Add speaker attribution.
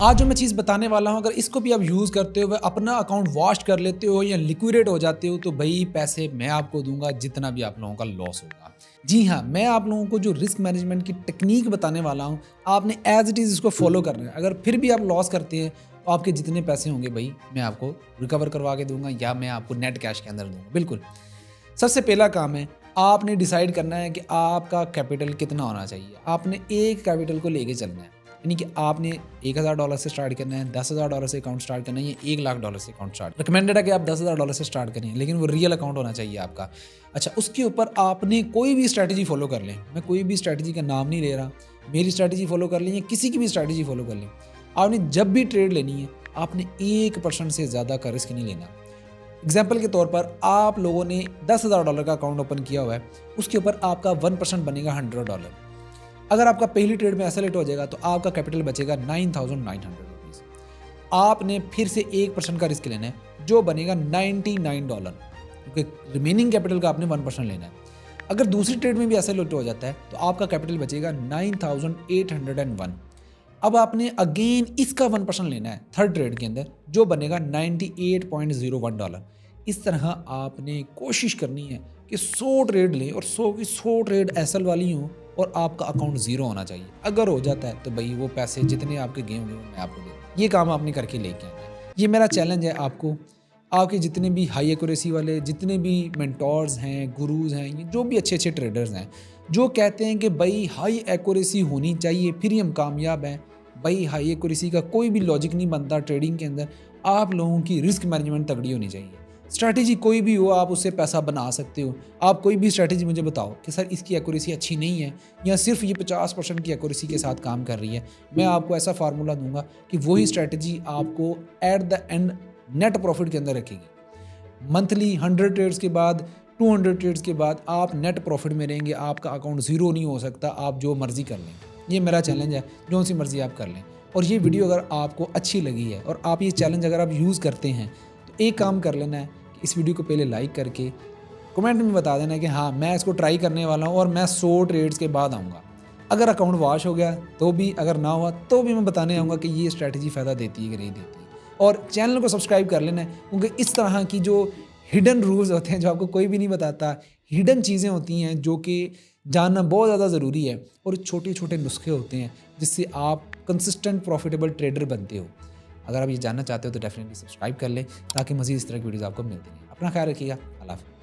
Speaker 1: आज जो मैं चीज़ बताने वाला हूँ, अगर इसको भी आप यूज़ करते हुए अपना अकाउंट वॉश कर लेते हो या लिक्विडेट हो जाते हो, तो भई पैसे मैं आपको दूँगा जितना भी आप लोगों का लॉस होगा। जी हाँ, मैं आप लोगों को जो रिस्क मैनेजमेंट की टेक्नीक बताने वाला हूँ, आपने एज़ इट इज़ इसको फ़ॉलो करना है। अगर फिर भी आप लॉस करते हैं, तो आपके जितने पैसे होंगे भई मैं आपको रिकवर करवा के दूँगा या मैं आपको नेट कैश के अंदर दूँगा। बिल्कुल। सबसे पहला काम है, आपने डिसाइड करना है कि आपका कैपिटल कितना होना चाहिए। आपने एक कैपिटल को लेके चलना है। यानी कि आपने $1000 से स्टार्ट करना है, $10,000 से अकाउंट स्टार्ट करना है या $1,00,000 से अकाउंट स्टार्ट। रिकमेंडेड है कि आप $10,000 से स्टार्ट करें, लेकिन वो रियल अकाउंट होना चाहिए आपका। अच्छा, उसके ऊपर आपने कोई भी स्ट्रैटेजी फॉलो कर लें। मैं कोई भी स्ट्रैटेजी का नाम नहीं ले रहा। मेरी स्ट्रैटेजी फॉलो कर लें या किसी की भी स्ट्रैटेजी फॉलो कर लें। आपने जब भी ट्रेड लेनी है, आपने 1% से ज़्यादा का रिस्क नहीं लेना। एग्जाम्पल के तौर पर आप लोगों ने $10,000 का अकाउंट ओपन किया हुआ है, उसके ऊपर आपका 1% बनेगा $100। अगर आपका पहली ट्रेड में ऐसा लेट हो जाएगा तो आपका कैपिटल बचेगा ₹9,900। आपने फिर से 1% का रिस्क लेना है, जो बनेगा $99, क्योंकि रिमेनिंग कैपिटल का आपने 1% लेना है। अगर दूसरी ट्रेड में भी ऐसा लेट हो जाता है तो आपका कैपिटल बचेगा 9,801। अब आपने अगेन इसका 1% लेना है थर्ड ट्रेड के अंदर, जो बनेगा $98.01। इस तरह आपने कोशिश करनी है कि 100 ट्रेड लें और 100 की 100 ट्रेड एसएल वाली हों और आपका अकाउंट ज़ीरो होना चाहिए। अगर हो जाता है तो भाई वो पैसे जितने आपके गेम होंगे वो मैं आपको दे दूँ। ये काम आपने करके लेके आना है। ये मेरा चैलेंज है आपको। आपके जितने भी हाई एक्यूरेसी वाले जितने भी मेंटोर्स हैं, गुरुज़ हैं, ये जो भी अच्छे-अच्छे ट्रेडर्स हैं, जो कहते हैं कि भाई हाई एक्यूरेसी होनी चाहिए फिर ही हम कामयाब हैं। भाई हाई एक्यूरेसी का कोई भी लॉजिक नहीं बनता ट्रेडिंग के अंदर। आप लोगों की रिस्क मैनेजमेंट तगड़ी होनी चाहिए। स्ट्रैटेजी कोई भी हो, आप उससे पैसा बना सकते हो। आप कोई भी स्ट्रैटेजी मुझे बताओ कि सर इसकी एक्यूरेसी अच्छी नहीं है या सिर्फ ये 50% की एक्यूरेसी के साथ काम कर रही है। मैं आपको ऐसा फार्मूला दूंगा कि वही स्ट्रैटेजी आपको at the end net profit के अंदर रखेगी। मंथली 100 ट्रेड्स के बाद, 200 ट्रेड्स के बाद आप नेट प्रॉफिट में रहेंगे। आपका अकाउंट ज़ीरो नहीं हो सकता। आप जो मर्ज़ी कर लें, ये मेरा चैलेंज है। जो सी मर्ज़ी आप कर लें। और ये वीडियो अगर आपको अच्छी लगी है और आप ये चैलेंज अगर आप यूज़ करते हैं, तो एक काम कर लेना है कि इस वीडियो को पहले लाइक करके कमेंट में बता देना है कि हाँ, मैं इसको ट्राई करने वाला हूँ और मैं 100 ट्रेड्स के बाद आऊँगा। अगर अकाउंट वॉश हो गया तो भी, अगर ना हुआ तो भी मैं बताने आऊँगा कि ये स्ट्रैटेजी फ़ायदा देती है कि नहीं देती है। और चैनल को सब्सक्राइब कर लेना है, क्योंकि इस तरह की जो हिडन रूल्स होते हैं जो आपको कोई भी नहीं बताता, हिडन चीज़ें होती हैं जो कि जानना बहुत ज़्यादा ज़रूरी है, और छोटे-छोटे नुस्खे होते हैं जिससे आप कंसिस्टेंट प्रॉफिटेबल ट्रेडर बनते हो। अगर आप ये जानना चाहते हो तो डेफिनेटली सब्सक्राइब कर लें ताकि मज़ीद इस तरह की वीडियोज़ आपको मिलती रहें। अपना ख्याल रखिएगा। अल्लाह हाफ़िज़।